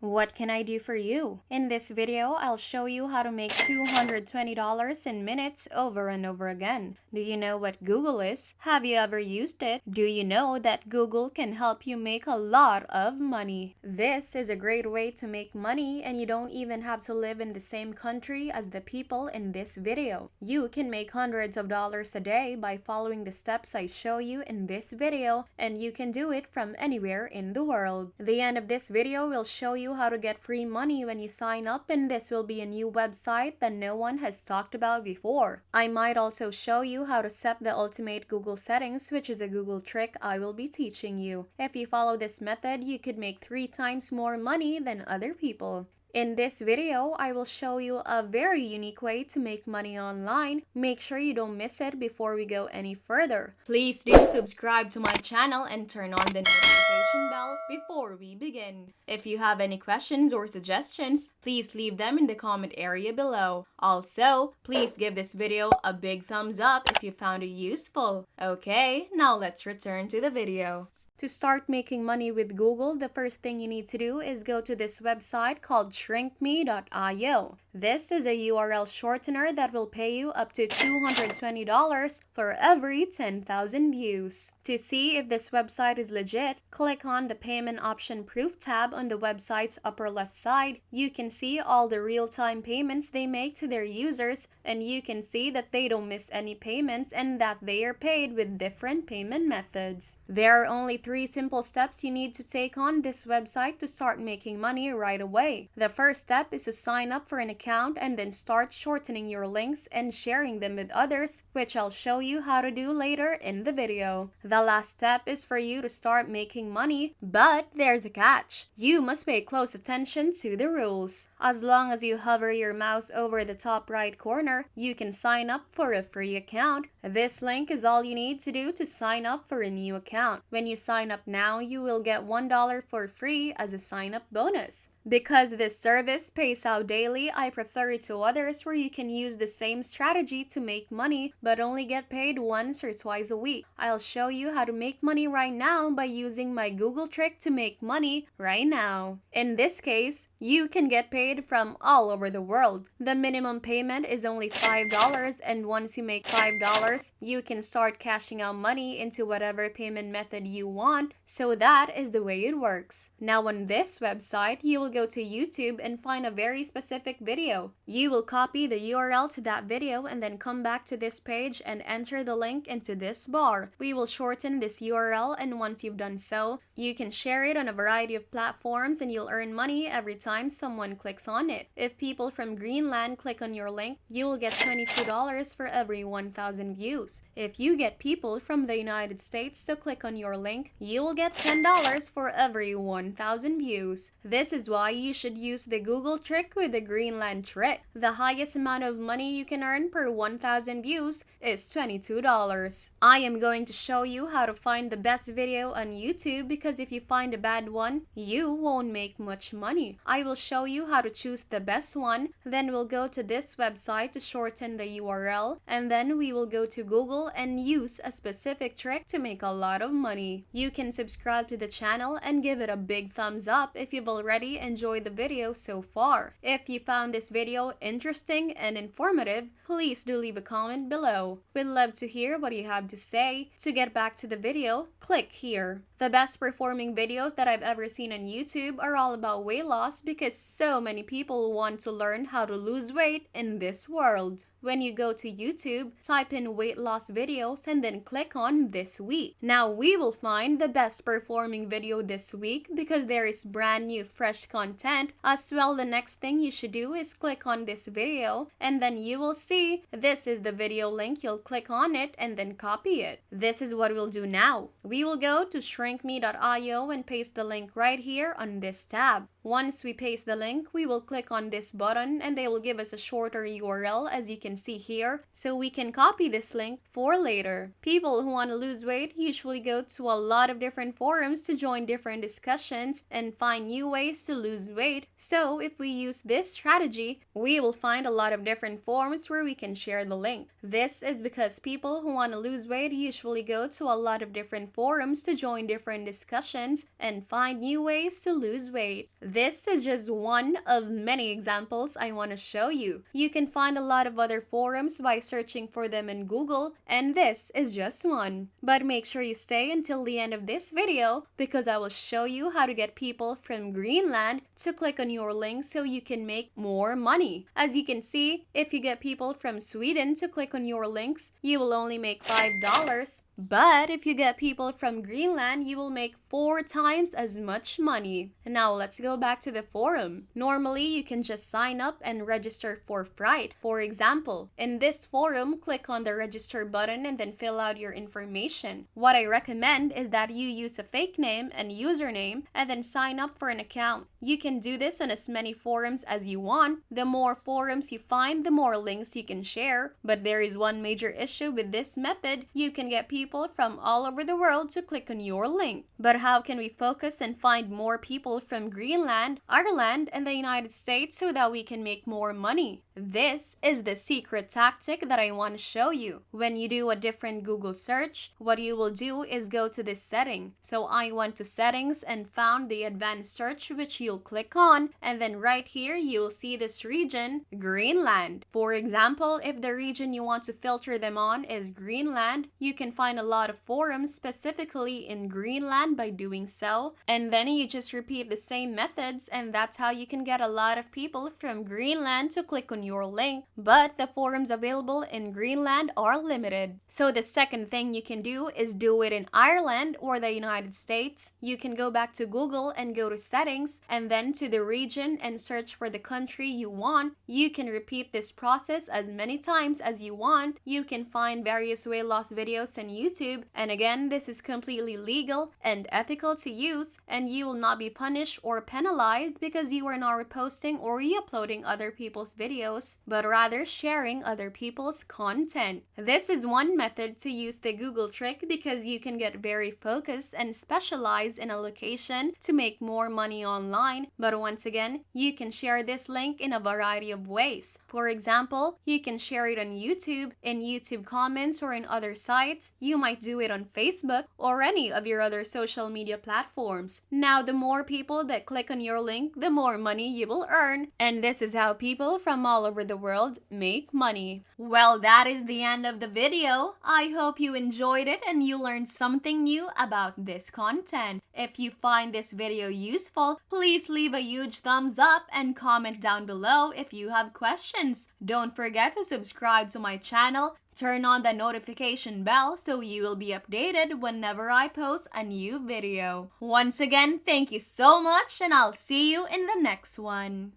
What can I do for you? In this video, I'll show you how to make $220 in minutes over and over again. Do you know what Google is? Have you ever used it? Do you know that Google can help you make a lot of money? This is a great way to make money, and you don't even have to live in the same country as the people in this video. You can make hundreds of dollars a day by following the steps I show you in this video, and you can do it from anywhere in the world. The end of this video will show you how to get free money when you sign up, and this will be a new website that no one has talked about before. I might also show you how to set the ultimate Google settings, which is a Google trick I will be teaching you. If you follow this method, you could make 3 times more money than other people. In this video, I will show you a very unique way to make money online. Make sure you don't miss it before we go any further. Please do subscribe to my channel and turn on the notification bell before we begin. If you have any questions or suggestions, please leave them in the comment area below. Also, please give this video a big thumbs up if you found it useful. Okay, now let's return to the video. To start making money with Google, the first thing you need to do is go to this website called shrinkme.io. This is a URL shortener that will pay you up to $220 for every 10,000 views. To see if this website is legit, click on the Payment Option Proof tab on the website's upper left side. You can see all the real-time payments they make to their users, and you can see that they don't miss any payments and that they are paid with different payment methods. There are only 3 simple steps you need to take on this website to start making money right away. The first step is to sign up for an account and then start shortening your links and sharing them with others, which I'll show you how to do later in the video. The last step is for you to start making money, but there's a catch. You must pay close attention to the rules. As long as you hover your mouse over the top right corner, you can sign up for a free account. This link is all you need to do to sign up for a new account. When you sign up now, you will get $1 for free as a sign-up bonus. Because this service pays out daily, I prefer it to others where you can use the same strategy to make money but only get paid once or twice a week. I'll show you how to make money right now by using my Google trick to make money right now. In this case, you can get paid from all over the world. The minimum payment is only $5, and once you make $5, you can start cashing out money into whatever payment method you want. So that is the way it works. Now on this website, you will go to YouTube and find a very specific video. You will copy the URL to that video and then come back to this page and enter the link into this bar. We will shorten this URL, and once you've done so, you can share it on a variety of platforms and you'll earn money every time someone clicks on it. If people from Greenland click on your link, you will get $22 for every 1,000 views. If you get people from the United States to click on your link, you will get $10 for every 1,000 views. This is why you should use the Google trick with the Greenland trick. The highest amount of money you can earn per 1,000 views is $22. I am going to show you how to find the best video on YouTube, because if you find a bad one, you won't make much money. I will show you how to choose the best one, then we'll go to this website to shorten the URL, and then we will go to Google and use a specific trick to make a lot of money. You can subscribe to the channel and give it a big thumbs up if you've already enjoyed the video so far. If you found this video interesting and informative, please do leave a comment below. We'd love to hear what you have to say. To get back to the video, click here. The best performing videos that I've ever seen on YouTube are all about weight loss, because so many people want to learn how to lose weight in this world. When you go to YouTube, type in weight loss videos and then click on this week. Now we will find the best performing video this week because there is brand new fresh content. As well, the next thing you should do is click on this video, and then you will see this is the video link. You'll click on it and then copy it. This is what we'll do now. We will go to shrinkme.io and paste the link right here on this tab. Once we paste the link, we will click on this button and they will give us a shorter URL, as you can see here, so we can copy this link for later. People who want to lose weight usually go to a lot of different forums to join different discussions and find new ways to lose lose weight. So if we use this strategy, we will find a lot of different forums where we can share the link. This is because people who want to lose weight usually go to a lot of different forums to join different discussions and find new ways to lose weight. This is just one of many examples I want to show you. You can find a lot of other forums by searching for them in Google, and this is just one. But make sure you stay until the end of this video because I will show you how to get people from Greenland to click on your link so you can make more money. As you can see, if you get people from Sweden to click on your links, you will only make $5. But if you get people from Greenland, you will make 4 times as much money. Now let's go back to the forum. Normally, you can just sign up and register for Fright. For example, in this forum, click on the register button and then fill out your information. What I recommend is that you use a fake name and username and then sign up for an account. You can do this on as many forums as you want. The more forums you find, the more links you can share. But there is one major issue with this method. You can get people from all over the world to click on your link. But how can we focus and find more people from Greenland, Ireland, and the United States so that we can make more money? This is the secret tactic that I want to show you. When you do a different Google search, what you will do is go to this setting. So I went to settings and found the advanced search, which you'll click on, and then right here you'll see this region, Greenland. For example, if the region you want to filter them on is Greenland, you can find a lot of forums specifically in Greenland by doing so, and then you just repeat the same methods, and that's how you can get a lot of people from Greenland to click on your link. But the forums available in Greenland are limited. So the second thing you can do is do it in Ireland or the United States. You can go back to Google and go to settings and then to the region and search for the country you want. You can repeat this process as many times as you want. You can find various weight loss videos on YouTube, and again, this is completely legal and ethical to use, and you will not be punished or penalized because you are not reposting or re-uploading other people's videos, but rather sharing other people's content. This is one method to use the Google trick because you can get very focused and specialize in a location to make more money online. But once again, you can share this link in a variety of ways. For example, you can share it on YouTube, in YouTube comments, or in other sites. You might do it on Facebook or any of your other social media platforms. Now, the more people that click on your link, the more money you will earn. And this is how people from all over the world make money. Well, that is the end of the video. I hope you enjoyed it and you learned something new about this content. If you find this video useful, please leave a huge thumbs up and comment down below if you have questions. Don't forget to subscribe to my channel. Turn on the notification bell so you will be updated whenever I post a new video. Once again, thank you so much and I'll see you in the next one.